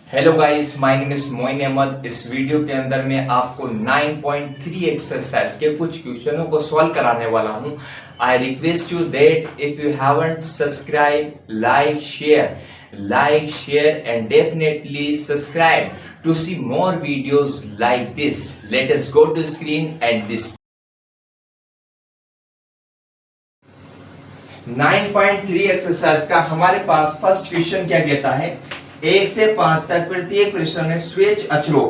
Hello guys, my name is Moin Ahmad. इस video के अंदर मैं आपको 9.3 एक्सरसाइज के कुछ क्वेश्चनों को सॉल्व कराने वाला हूं। I request you that if you haven't subscribe, like share and definitely subscribe to see more videos like this. Let us go to screen and this 9.3 exercise का हमारे पास फर्स्ट क्वेश्चन क्या कहता है, 1 से 5 तक प्रत्येक प्रश्न में स्वेच्छ अक्षरों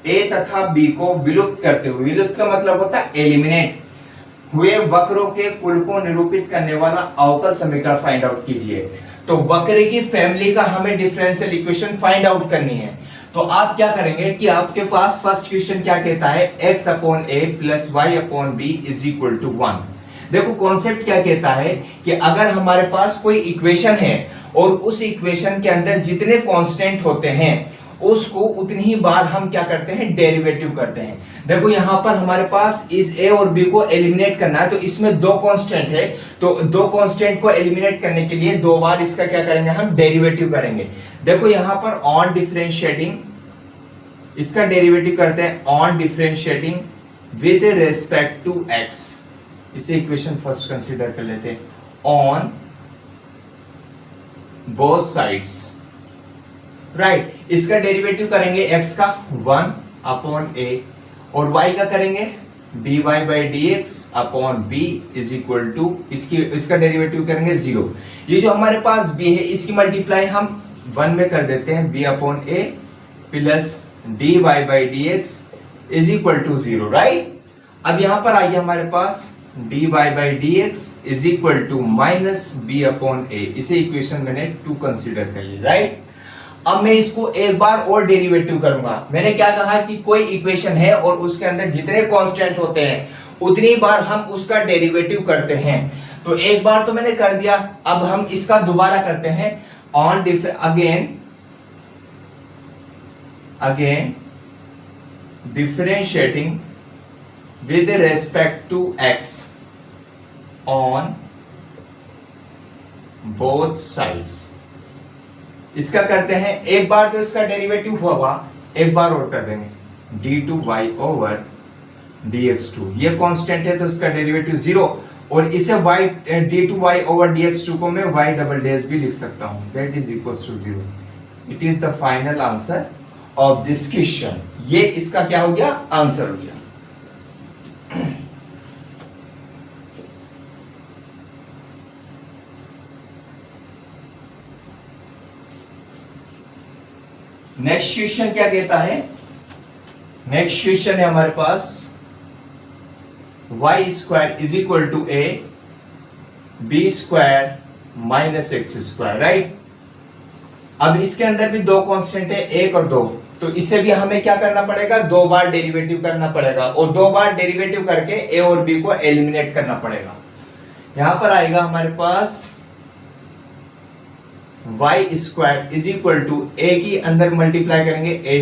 ए तथा बी को विलुप्त करते हुए, विलुप्त का मतलब होता है एलिमिनेट हुए वक्रों के कुल को निरूपित करने वाला अवकल समीकरण फाइंड आउट कीजिए। तो वक्र की फैमिली का हमें डिफरेंशियल इक्वेशन फाइंड आउट करनी है। तो आप क्या करेंगे कि आपके पास फर्स्ट क्वेश्चन क्या कहता है, x upon A plus Y upon B is equal to 1। देखो कॉन्सेप्ट क्या कहता है कि अगर हमारे पास कोई इक्वेशन है और उस इक्वेशन के अंदर जितने कांस्टेंट होते हैं उसको उतनी ही बार हम क्या करते हैं, डेरिवेटिव करते हैं। देखो यहां पर हमारे पास इस ए और बी को एलिमिनेट करना है, तो इसमें दो कांस्टेंट है, तो दो कांस्टेंट को एलिमिनेट करने के लिए दो बार इसका क्या करेंगे, हम डेरिवेटिव करेंगे। देखो यहां पर ऑन डिफरेंशिएटिंग, इसका डेरिवेटिव करते हैं on differentiating with respect to X. इसे इक्वेशन फर्स्ट कंसीडर कर लेते हैं। ऑन बोथ साइड्स, राइट, इसका डेरिवेटिव करेंगे x का 1 अपॉन a और y का करेंगे dy by dx upon b is equal to इसका डेरिवेटिव करेंगे 0। ये जो हमारे पास b है इसकी मल्टीप्लाई हम 1 में कर देते हैं, b upon a plus dy by dx is equal to 0, right. अब यहां पर आइए हमारे पास dy by dx is equal to minus b upon a। इसे इक्वेशन मैंने 2 कंसीडर कर ली, राइट। अब मैं इसको एक बार और डेरिवेटिव करूंगा। मैंने क्या कहा कि कोई इक्वेशन है और उसके अंदर जितने कांस्टेंट होते हैं उतनी बार हम उसका डेरिवेटिव करते हैं। तो एक बार तो मैंने कर दिया, अब हम इसका दोबारा करते हैं on again differentiating with respect to x on both sides। इसका करते हैं एक बार, तो इसका डेरिवेटिव हुआ, एक बार और कर देंगे d2y ओवर dx2। ये कांस्टेंट है तो इसका डेरिवेटिव 0 और इसे y d2y ओवर dx2 को मैं y डबल डैश भी लिख सकता हूं, that is equals to 0। It is the final answer of this question. ये इसका क्या हो गया, आंसर हो गया। नेक्स्ट क्वेश्चन क्या कहता है, नेक्स्ट क्वेश्चन है हमारे पास y square is equal to a b square minus X square, right. अब इसके अंदर भी दो कांस्टेंट है, 1 और 2, तो इसे भी हमें क्या करना पड़ेगा, दो बार डेरिवेटिव करना पड़ेगा और दो बार डेरिवेटिव करके a और b को एलिमिनेट करना पड़ेगा। यहां पर आएगा हमारे पास y square is equal to a की अंदर मल्टीप्लाई करेंगे a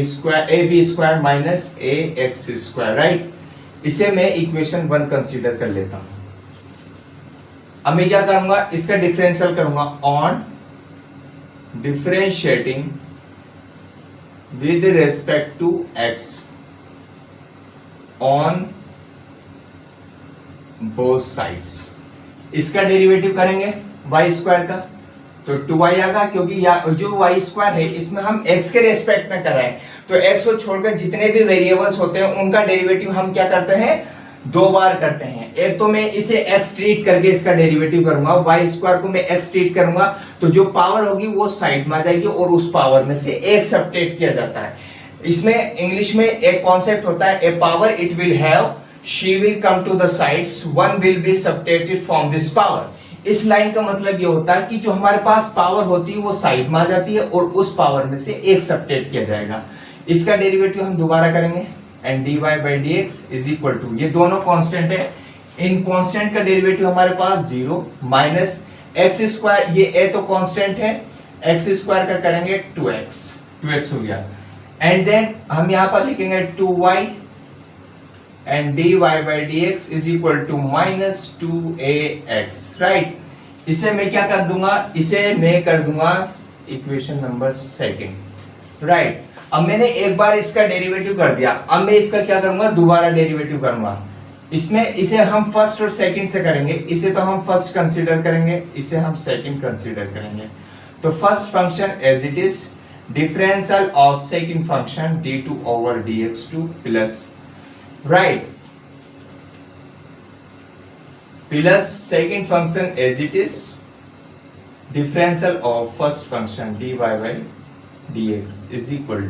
b square minus a x square, right. इसे मैं इक्वेशन 1 कंसीडर कर लेता हूं। अब मैं क्या करूंगा, इसका डिफरेंशियल करूंगा on differentiating with respect to x on both sides. इसका डेरिवेटिव करेंगे y स्क्वायर का, तो 2y आएगा, क्योंकि जो y स्क्वायर है इसमें हम x के रेस्पेक्ट में कर रहे हैं, तो x को छोड़कर जितने भी वेरिएबल्स होते हैं उनका डेरिवेटिव हम क्या करते हैं, दो बार करते हैं। एक तो मैं इसे x ट्रीट करके इसका डेरिवेटिव करूंगा, y स्क्वायर को मैं x ट्रीट करूंगा, तो जो पावर होगी वो साइड में आ जाएगी और उस पावर में से एक सब्ट्रैक्ट किया जाता है। इसमें इंग्लिश में एक कॉन्सेप्ट होता है, a power it will have, she will come to the sides, one will be subtracted from this power. इस लाइन का मतलब ये होता है कि जो हमारे पास पावर होती है वो साइड में आ जाती है और उस पावर में से एक सब्ट्रैक्ट किया जाएगा। इसका डेरिवेटिव हम दोबारा करेंगे and dy by dx is equal to, ये दोनों कांस्टेंट है, इन कांस्टेंट का डेरिवेटिव हमारे पास 0 माइनस एक्स स्क्वायर, ये a तो कांस्टेंट है, x स्क्वायर का करेंगे 2x हो गया, एंड देन हम यहां पर लिखेंगे 2y and dy by dx is equal to minus 2ax, right। इसे मैं क्या कर दूंगा, इसे मैं कर दूंगा इक्वेशन नंबर 2। राइट। अब मैंने एक बार इसका डेरिवेटिव कर दिया, अब मैं इसका क्या करूंगा, दोबारा डेरिवेटिव करूंगा। इसमें इसे हम फर्स्ट और सेकंड से करेंगे, इसे तो हम फर्स्ट कंसीडर करेंगे, इसे हम सेकंड कंसीडर करेंगे। तो first function as it is differential of second function d2 over dx2 plus, right, plus second function as it is differential of first function dy by dx is equal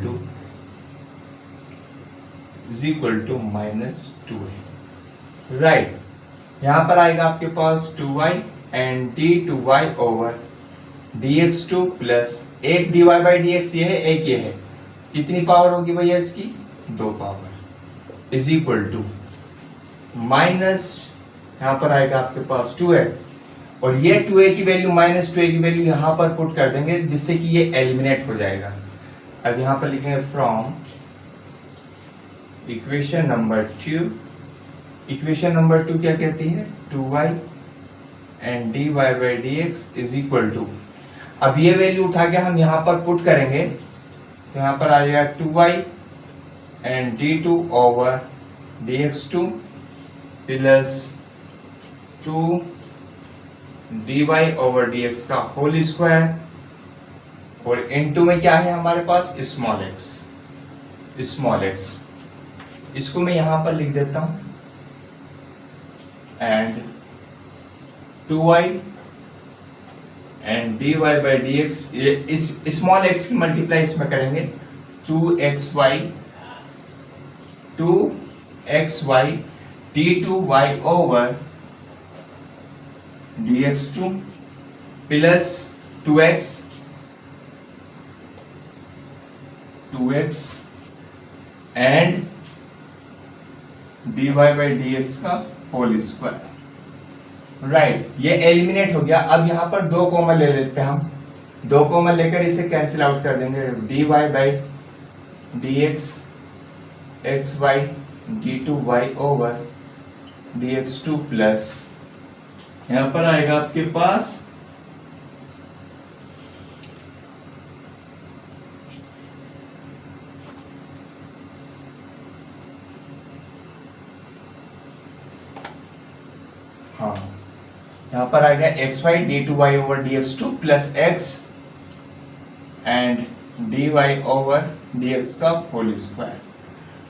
to minus 2a, right। यहां पर आएगा आपके पास 2y and d2y over dx2 plus एक dy by dx ये है, एक ये है, कितनी पावर होगी भैया इसकी, 2 power, is equal to minus, यहां पर आएगा आपके पास 2a और ये 2a की वैल्यू माइनस 2a की वैल्यू यहां पर पुट कर देंगे जिससे कि ये एलिमिनेट हो जाएगा। अब यहां पर लिखेंगे from equation number 2, equation number 2 क्या कहती है, 2y and dy by dx is equal to, अब ये वैल्यू उठा के हम यहां पर पुट करेंगे तो यहां पर आ जाएगा 2y and d2 over dx2 plus 2 dy over dx का होल स्क्वायर, और इनटू में क्या है हमारे पास, स्मॉल x, स्मॉल x, इसको मैं यहां पर लिख देता हूं, and 2y and dy by dx, इस स्मॉल x की मल्टीप्लाई इसमें करेंगे, 2xy d2y over dx2 plus 2x and dy by dx का होल स्क्वायर, राइट। ये एलिमिनेट हो गया। अब यहां पर 2 कॉमन ले लेते हैं हम, 2 कॉमन लेकर इसे कैंसिल आउट कर देंगे, dy by dx xy d2y over dx2 plus यहां पर आएगा आपके पास हाँ, यहां पर आएगा xy d2y over dx2 plus x and dy over dx का होल स्क्वायर,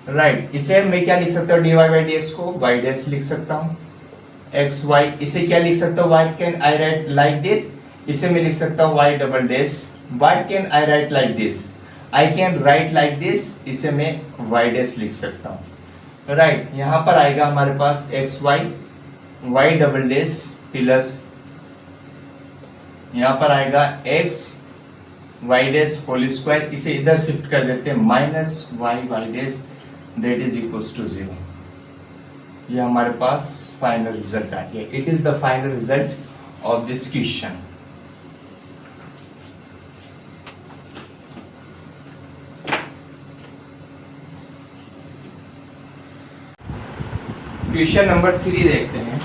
राइट। इसे मैं क्या लिख सकता हूँ, dy by dx को y डैश लिख सकता हूँ, xy इसे क्या लिख सकता हूँ, what can I right like this, इसे मैं लिख सकता हूँ y double dash, what can I right like this, I can write like this, इसे मैं y डैश लिख सकता हूँ, राइट। यहां पर आएगा हमारे पास xy y double dash plus यहां पर आएगा x y dash whole square, इसे इधर शिफ्ट कर देते हैं, minus y dash that is equals to 0। ये हमारे पास फाइनल रिजल्ट आ गया। It is the final result of this question. Question number 3 देखते हैं।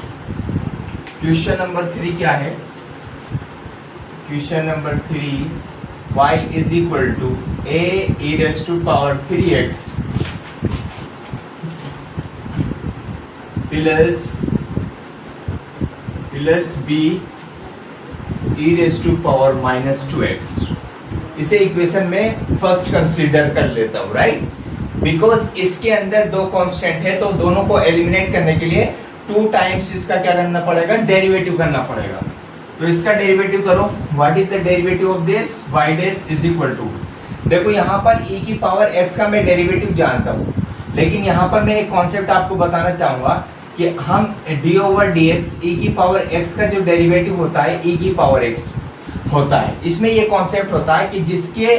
क्वेश्चन नंबर 3 क्या है, question number 3, y is equal to a e raised to power 3x plus b e raised to power minus 2x। इसे equation में first consider कर लेता हूं, right, because इसके अंदर 2 कांस्टेंट है, तो दोनों को एलिमिनेट करने के लिए 2 टाइम्स इसका क्या करना पड़ेगा, डेरिवेटिव करना पड़ेगा। तो इसका डेरिवेटिव करो, what is the derivative of this, y dash is equal to, देखो यहाँ पर e की पावर x का मैं डेरिवेटिव जानता हूँ, लेकिन यहाँ पर मैं एक कॉन्सेप्ट आपको बताना चाहूंगा कि हम d ओवर dx e की पावर x का जो डेरिवेटिव होता है e की पावर x होता है, इसमें ये कॉन्सेप्ट होता है कि जिसके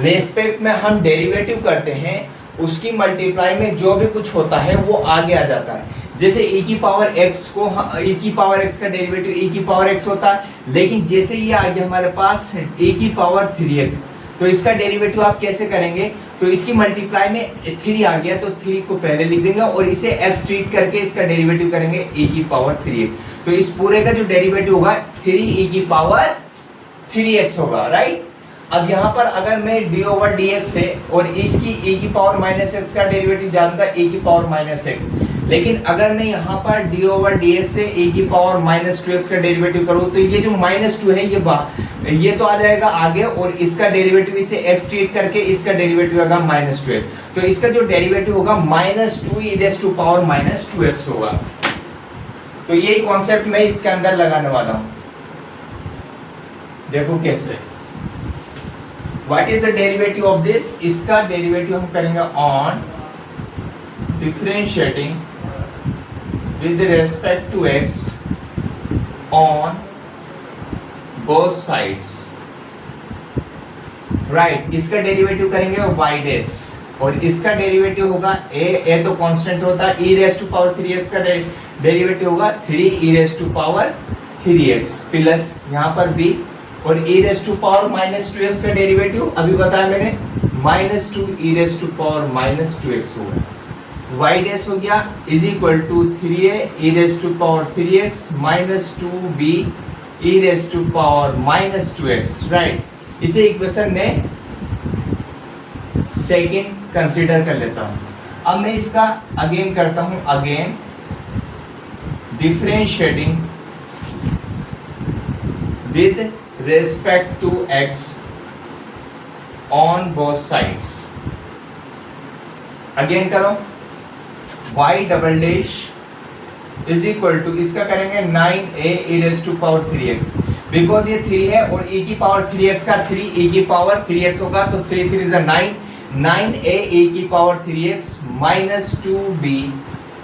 रेस्पेक्ट में हम डेरिवेटिव करते हैं उसकी मल्टीप्लाई में जो भी कुछ होता है वो आगे आ जाता है। जैसे e की पावर x को e की पावर x का डेरिवेटिव e की पावर x होता है, लेकिन जैसे ये आ गया हमारे पास e की पावर 3x, तो इसका डेरिवेटिव आप कैसे करेंगे, तो इसकी मल्टीप्लाई में 3 आ गया तो 3 को पहले लिख देंगे और इसे x ट्रीट करके इसका डेरिवेटिव करेंगे e की पावर 3x। तो इस पूरे का जो डेरिवेटिव होगा 3e की पावर 3x होगा, राइट। अब यहाँ पर अगर मैं d ओवर डी एक्स है और इसकी e की पावर माइनस एक्स का डेरिवेटिव जानूंगा e की पावर माइनस एक्स, लेकिन अगर मैं यहाँ पर d ओवर डी एक्स से e की पावर माइनस टू एक्स का डेरिवेटिव करूँ तो ये जो माइनस टू है ये तो आ जाएगा आगे, और इसका डेरिवेटिव इसे x ट्रीट करके इसका डेरिवेटिव होगा माइनस टू एक्स, तो इसका जो डेरिवेटिव होगा minus two E raise to power minus two X होगा। तो यही कॉन्सेप्ट मैं इसके अंदर लगाने वाला हूँ, देखो कैसे। What is the derivative of this, इसका डेरिवेटिव हम करेंगे on differentiating with respect to X on both sides, right. इसका डेरिवेटिव करेंगे y डैश, और इसका डेरिवेटिव होगा a तो कांस्टेंट होता है, e raise to power 3x का डेरिवेटिव होगा 3 e raise to power 3x plus यहाँ पर b, और e raise to power minus 2x का डेरिवेटिव अभी बताया मैंने minus 2 e raise to power minus 2x होगा। y डैश हो गया is equal to 3a e raise to power 3x minus 2b e raise to power minus 2x, right. इसे equation में second consider कर लेता हूं। अब मैं इसका अगेन करता हूं, again differentiating with respect to x on both sides. Again करो, y double dash is equal to, इसका करेंगे 9a e raise to power 3x, because ये 3 है और e की पावर 3x का 3 e की पावर 3x होगा, तो 3 3 इज 9, 9a e की पावर 3x माइनस 2b,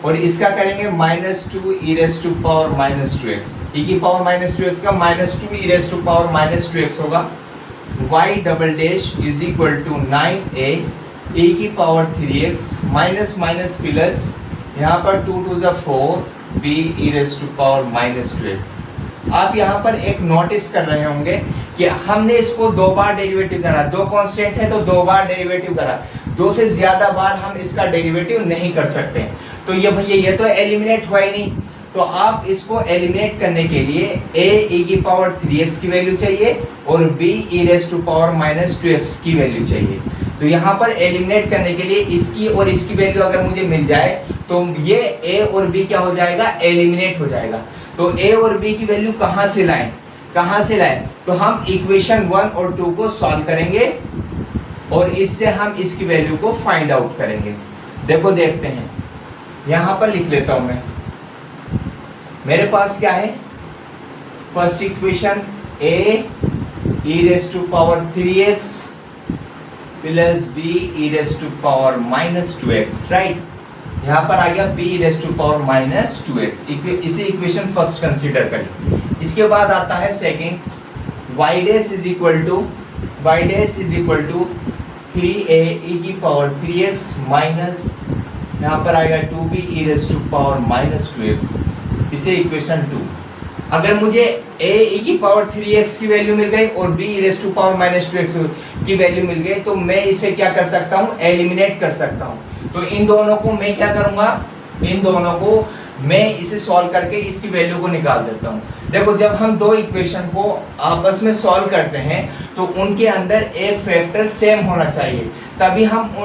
और इसका करेंगे minus 2 e raise to power minus 2x, e की पावर माइनस 2x का minus 2 e raise to power minus 2x होगा। y double dash is equal to 9a e की power 3x minus minus plus, यहाँ पर 2 2 जा 4 b e raise to power minus 2x। आप यहाँ पर एक नोटिस कर रहे होंगे कि हमने इसको दो बार डेरिवेटिव करा, दो कांस्टेंट है तो दो बार डेरिवेटिव करा, दो से ज्यादा बार हम इसका डेरिवेटिव नहीं कर सकते। तो ये भैया ये तो एलिमिनेट हुआ ही नहीं, तो आप इसको एलिमिनेट करने के लिए a e की पावर 3x की वैल्यू चाहिए और b e raise to power minus 2x की वैल्यू चाहिए। तो यहाँ पर एलिमिनेट करने के लिए इसकी और इसकी वैल्यू अगर मुझे मिल जाए तो ये a और b क्या हो जाएगा, एलिमिनेट हो जाएगा। तो a और b की वैल्यू कहाँ से लाएं, कहाँ से लाएं, तो हम इक्वेशन 1 और 2 को सॉल्व करेंगे और इससे हम इसकी वैल्यू को फाइंड आउट करेंगे। देखो देखते हैं, यहाँ पर लिख लेता हूँ मैं, मेरे पास क्या है, first equation a e raise to power 3x plus b e raise to power minus 2x, right. यहाँ पर आ गया b e raise to power minus 2x, इसे इक्वेशन फर्स्ट कंसीडर करें। इसके बाद आता है second, y dash is equal to 3a e की पावर 3x माइनस, यहाँ पर आएगा 2b e raise to power minus 2x, इसे इक्वेशन 2। अगर मुझे a e की पावर 3x की वैल्यू मिल गई और b e raise to power minus 2x की वैल्यू मिल गई, तो मैं इसे क्या कर सकता हूँ, एलिमिनेट कर सकता हूँ। तो इन दोनों को मैं क्या करूँगा, इन दोनों को मैं इसे सॉल्व करके इसकी वैल्यू को निकाल देता हूँ। देखो जब हम दो इक्वेशन को आपस में सॉल्व करते हैं तो उनके अंदर एक फैक्टर सेम होना चाहिए, तभी हम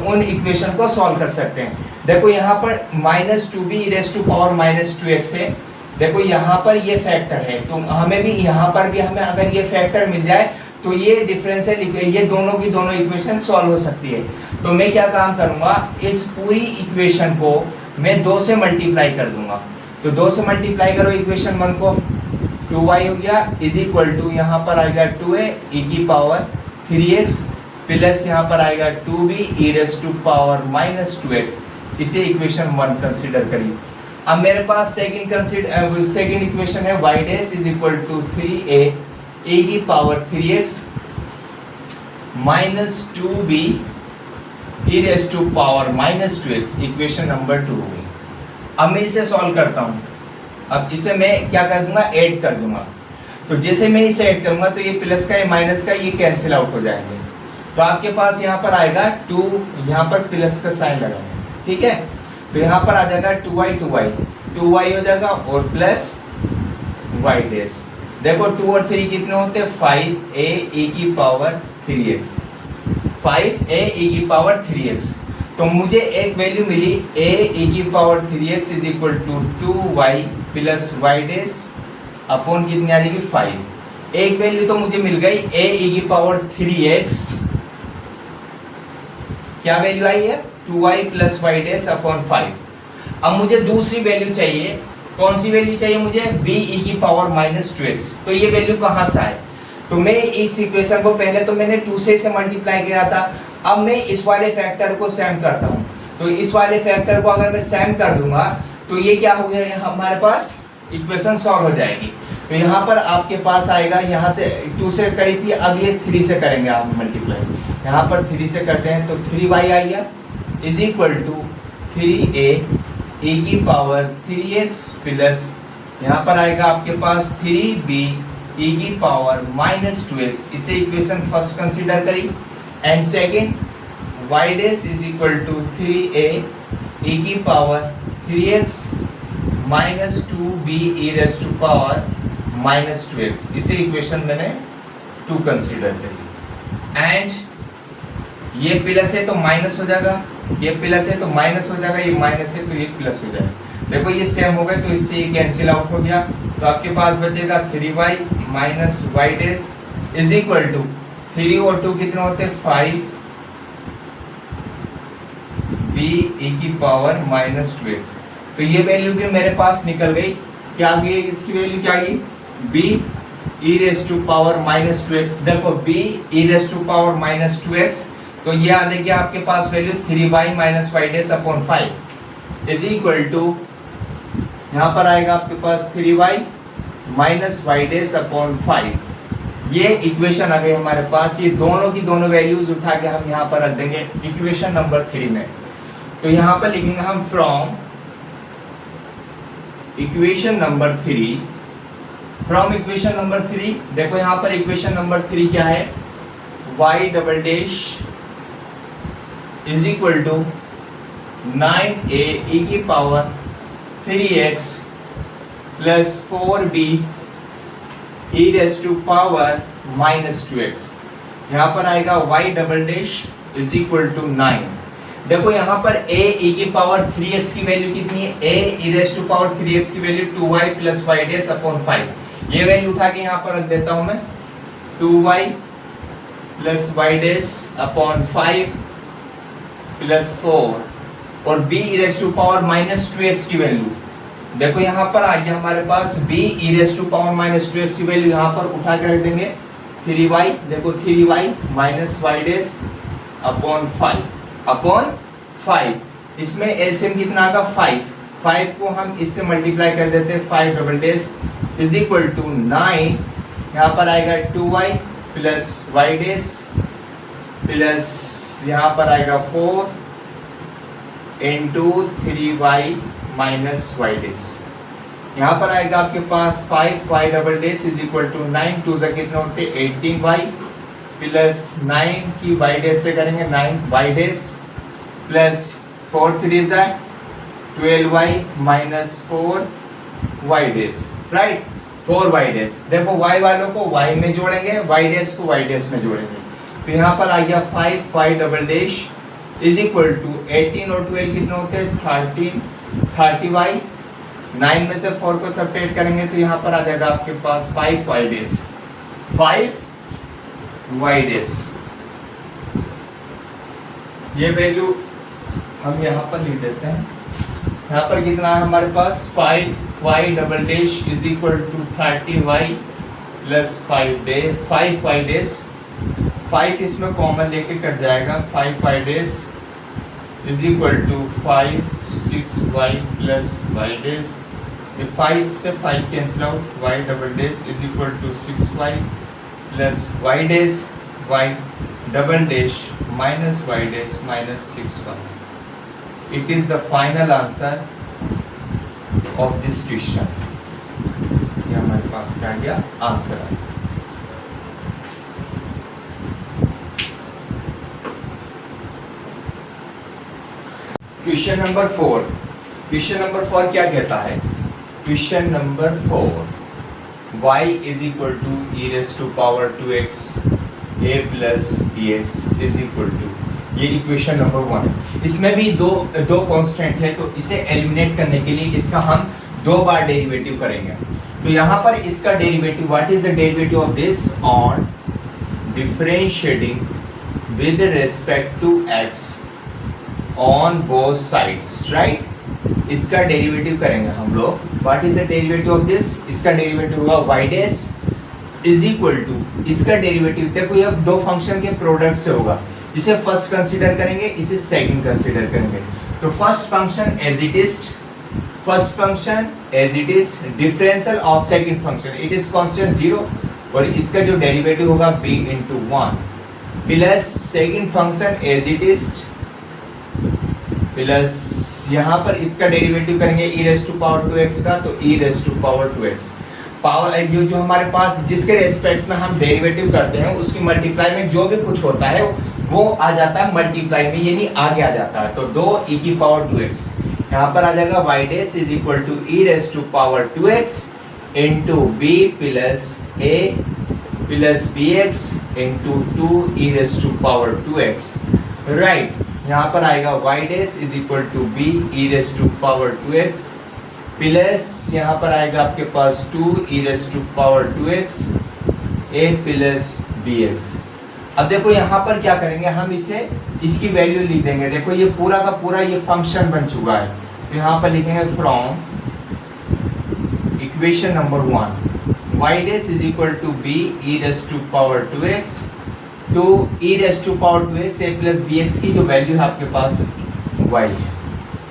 उन इक्वेशन को सॉल्व कर सकते हैं। देखो यहाँ पर minus 2b e raise to power minus 2x है, देखो यहाँ पर ये फैक्टर है, तो हमें भी यहाँ पर भी हमें अगर ये फैक्टर मिल जाए तो ये डिफरेंशियल, ये दोनों की दोनों इक्वेशन सॉल्व हो सकती है। तो मैं क्या काम करूँगा, इस पूरी इक्वेशन को मैं 2 से मल्टीप्लाई कर दूंगा। तो 2 से मल्टीप्लाई करो इक्वेशन 1 को, 2y हो गया इज इक्वल टू, यहाँ पर आएगा 2a e की पावर 3x प्लस यहाँ पर आएगा 2b e raise to power minus 2x, इसे इक्वेशन 1 कंसीडर करिए। अब मेरे पास सेकंड इक्वेशन है y dash is equal to 3a e की power 3x minus 2b e raise to power minus 2x, equation number 2 हो गई। अब मैं इसे सॉल्व करता हूँ, अब इसे मैं क्या कर दूंगा, ऐड कर दूंगा। तो जैसे मैं इसे ऐड करूंगा तो ये प्लस का ये माइनस का ये कैंसिल आउट हो जाएंगे, तो आपके पास यहाँ पर आएगा 2, यहाँ पर प्लस का साइन लगाएंगे, ठीक है। तो यहाँ पर आ जाएगा 2y हो जाएगा और प्लस y डैश। देखो 2 और 3 कितने होते हैं 5a e की पावर 3x, 5a e की पावर 3x। तो मुझे एक वैल्यू मिली a e की power 3x is equal to 2y plus y dash upon कितनी आ जाएगी 5। एक वैल्यू तो मुझे मिल गई a e की पावर 3x, क्या वैल्यू आई है 2y plus y dash upon 5। अब मुझे दूसरी वैल्यू चाहिए, कौन सी वैल्यू चाहिए मुझे b e की पावर माइनस 2x। तो ये वैल्यू कहाँ से आए, तो मैं इस इक्वेशन को पहले तो मैंने 2 से इसे मल्टीप्लाई किया था, अब मैं इस वाले फैक्टर को सेम करता हूँ। तो इस वाले फैक्टर को अगर मैं सेम कर दूंगा तो ये क्या हो गया, हमारे पास इक्वेशन सॉल्व हो जाएगी। तो यहाँ पर आपके पास आएगा, यहाँ से 2 से करी थी, अब ये 3 से करेंगे आप मल्टीप्लाई। यहाँ पर 3 से करते हैं तो 3y आएगा is equal to 3a e की पावर 3x प्लस यहाँ पर आएगा आपके पास 3b e की पावर माइनस 2x। इसे इक्वेशन फर्स्ट कंसीडर करी। And second y dash is equal to 3a e की power 3x minus 2b e raise to power minus 2x। इसे इक्वेशन मैंने 2 कंसीडर करी। एंड ये प्लस है तो माइनस हो जाएगा, ये प्लस है तो माइनस हो जाएगा, ये माइनस है तो ये प्लस हो जाएगा। देखो ये सेम हो गए तो इससे ये कैंसिल आउट हो गया। तो आपके पास बचेगा 3y minus y dash is equal to 3 और 2 कितने होते हैं 5 b e की पावर माइनस 2x। तो ये वैल्यू भी मेरे पास निकल गई। क्या आ गई इसकी वैल्यू, क्या आ गई b e raise to power minus 2x। देखो b e raise to power minus 2x, तो ये आ जाएगी आपके पास value 3y minus y dash upon 5 is equal to, यहाँ पर आएगा आपके पास 3y minus y dash upon 5। ये इक्वेशन आ गई हमारे पास। ये दोनों की दोनों वैल्यूज उठा के हम यहाँ पर रख देंगे इक्वेशन नंबर 3 में। तो यहाँ पर लिखेंगे हम from equation number 3, from equation number 3। देखो यहाँ पर इक्वेशन नंबर 3 क्या है, y double dash is equal to 9a e की power 3x plus 4b e raise to power minus 2x। यहाँ पर आएगा y double dash is equal to 9। देखो यहाँ पर a e की पावर 3x की वैल्यू कितनी है, a e raise to power 3x की value 2y plus y dash upon 5। ये वैल्यू उठा के यहाँ पर रख देता हूँ मैं 2y plus y dash upon 5 plus 4 और b e raise to power minus 2x की वैल्यू। देखो यहाँ पर आ गया हमारे पास b e raise to power minus 2x की वैल्यू, यहाँ पर उठा के रख देंगे 3y। देखो 3y minus y dash upon 5। इसमें एलसीएम कितना आएगा 5 को हम इससे मल्टीप्लाई कर देते हैं 5 double dash is equal to 9। यहाँ पर आएगा 2y plus y dash plus यहाँ पर आएगा 4 into 3y minus y dash. यहाँ पर आएगा आपके पास 5y double dash is equal to 9 2 से कितने होते 18y प्लस 9 की y डैश से करेंगे 9y डैश प्लस 4 3 से 12y minus 4y dash, right 4y dash. देखो y वालों को y में जोड़ेंगे, y डैश को y डैश में जोड़ेंगे। तो यहाँ पर आ गया 5 double dash is equal to 18 और 12 कितने होते हैं 30y। 9 में से 4 को सब्ट्रैक्ट करेंगे तो यहाँ पर आ जाएगा आपके पास 5y डैश। ये वैल्यू हम यहाँ पर लिख देते हैं। यहाँ पर कितना है हमारे पास 5y double dash is equal to 30y plus 5y dash. 5 इसमें कॉमन लेके कट जाएगा 5y dash is equal to 5 6y plus y dash. ये 5 से 5 cancel out, y double dash is equal to 6y plus y dash y double dash minus y dash minus 6y। It is the final answer of this question. ये हमारे पास क्या गया answer है। Question number 4। Question number 4 क्या कहता है, question number 4 y is equal to e raise to power 2x a plus bx is equal to, ये equation number 1 है। इसमें भी दो कांस्टेंट है, तो इसे एलिमिनेट करने के लिए इसका हम 2 बार डेरिवेटिव करेंगे। तो यहाँ पर इसका derivative, what is the derivative of this on differentiating with respect to x on both sides, right. इसका डेरिवेटिव करेंगे हम लोग। What is the derivative of this, इसका डेरिवेटिव होगा y dash is equal to, इसका डेरिवेटिव देखो ये दो फंक्शन के प्रोडक्ट से होगा। इसे फर्स्ट कंसीडर करेंगे, इसे सेकंड कंसीडर करेंगे। तो first function as it is, first function as it is, differential of second function it is constant 0, और इसका जो डेरिवेटिव होगा b into 1 plus second function as it is plus यहाँ पर इसका डेरिवेटिव करेंगे e raise to power 2x का, तो e raise to power 2x power जो हमारे पास जिसके रेस्पेक्ट में हम डेरिवेटिव करते हैं उसकी मल्टीप्लाई में जो भी कुछ होता है वो आ जाता है मल्टीप्लाई में, यानी आगे आ जाता है। तो 2 e की पावर 2x यहाँ पर आ जाएगा y dash is equal to e raise to power 2x इंटू b plus a plus bx into 2 e raise to power 2x, right. यहाँ पर आएगा y dash is equal to b e raise to power 2x plus यहाँ पर आएगा आपके पास 2 e raise to power 2x a plus bx। अब देखो यहाँ पर क्या करेंगे, हम इसे इसकी वैल्यू लिख देंगे। देखो ये पूरा का पूरा ये फंक्शन बन चुका है, तो यहाँ पर लिखेंगे from equation number 1 y dash is equal to b e raise to power 2x to e raise to power 2x a plus bx की जो वैल्यू है आपके पास y है।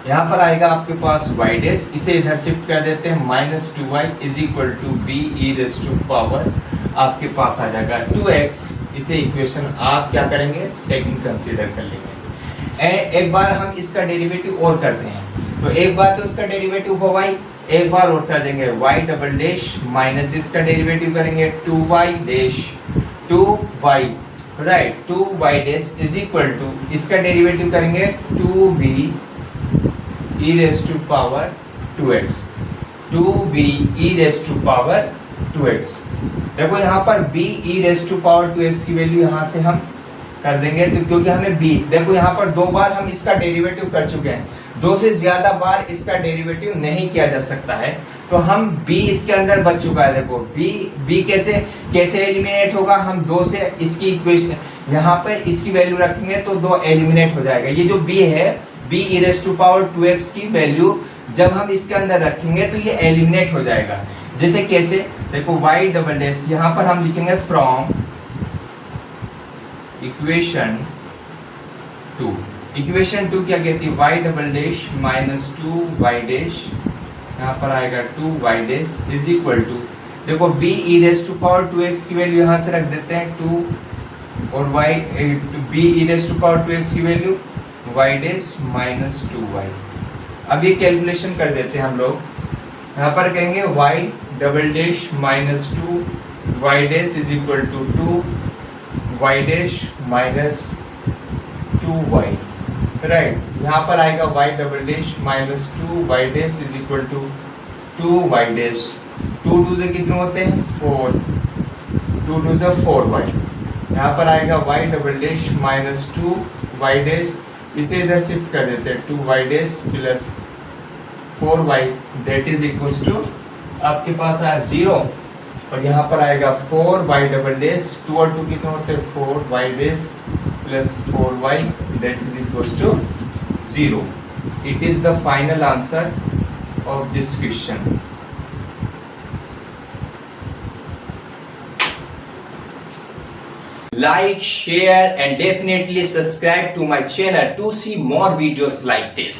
यहाँ पर आएगा आपके पास y डैश, इसे इधर शिफ्ट कर देते हैं minus 2y is equal to b e raise to power आपके पास आ जाएगा 2x। इसे इक्वेशन आप क्या करेंगे, सेकंड कंसीडर कर लेंगे। एक बार हम इसका डेरिवेटिव और करते हैं, तो एक बार तो इसका डेरिवेटिव होगा y, एक बार और कर देंगे y डबल डैश माइनस इसका डेरिवेटिव करेंगे 2y dash 2y, right 2y dash is equal to इसका डेरिवेटिव करेंगे 2b e raise to power 2x 2b e raise to power 2x। देखो यहाँ पर b e raise to power 2x की value यहाँ से हम कर देंगे, तो क्योंकि हमें b, देखो यहाँ पर 2 बार हम इसका डेरिवेटिव कर चुके हैं, 2 से ज्यादा बार इसका डेरिवेटिव नहीं किया जा सकता है, तो हम b इसके अंदर बच चुका है। देखो b कैसे एलिमिनेट होगा, हम 2 से इसकी इक्वेशन यहाँ पे इसकी वैल्यू रखेंगे तो 2 एलिमिनेट हो जाएगा। ये जो b है b e raise to power 2x की वैल्यू जब हम इसके अंदर रखेंगे तो ये एलिमिनेट हो जाएगा। जैसे कैसे, देखो y डबल डैश यहाँ पर हम लिखेंगे फ्रॉम इक्वेशन 2 क्या कहती है, y double dash minus 2y dash यहाँ पर आएगा 2y dash is equal to, देखो b e raise to power 2x की वैल्यू यहाँ से रख देते हैं 2 और b e raise to power 2x की value y dash minus 2y। अब ये कैलकुलेशन कर देते हैं हम लोग, यहाँ पर कहेंगे y double dash minus 2y dash is equal to 2y dash minus 2y, right. यहाँ पर आएगा y double dash minus 2y dash is equal to 2y dash, 2 से कितने होते हैं 4, 2 से 4y। यहाँ पर आएगा y double dash minus 2y dash, इसे इधर शिफ्ट कर देते हैं 2y dash plus 4y that is equals to आपके पास आया 0, और यहाँ पर आएगा 4y डबल डैश, 2 और 2 कितने होते हैं 4y dash plus 4y that is equals to 0। It is the final answer of this question. Like, share and definitely subscribe to my channel to see more videos like this.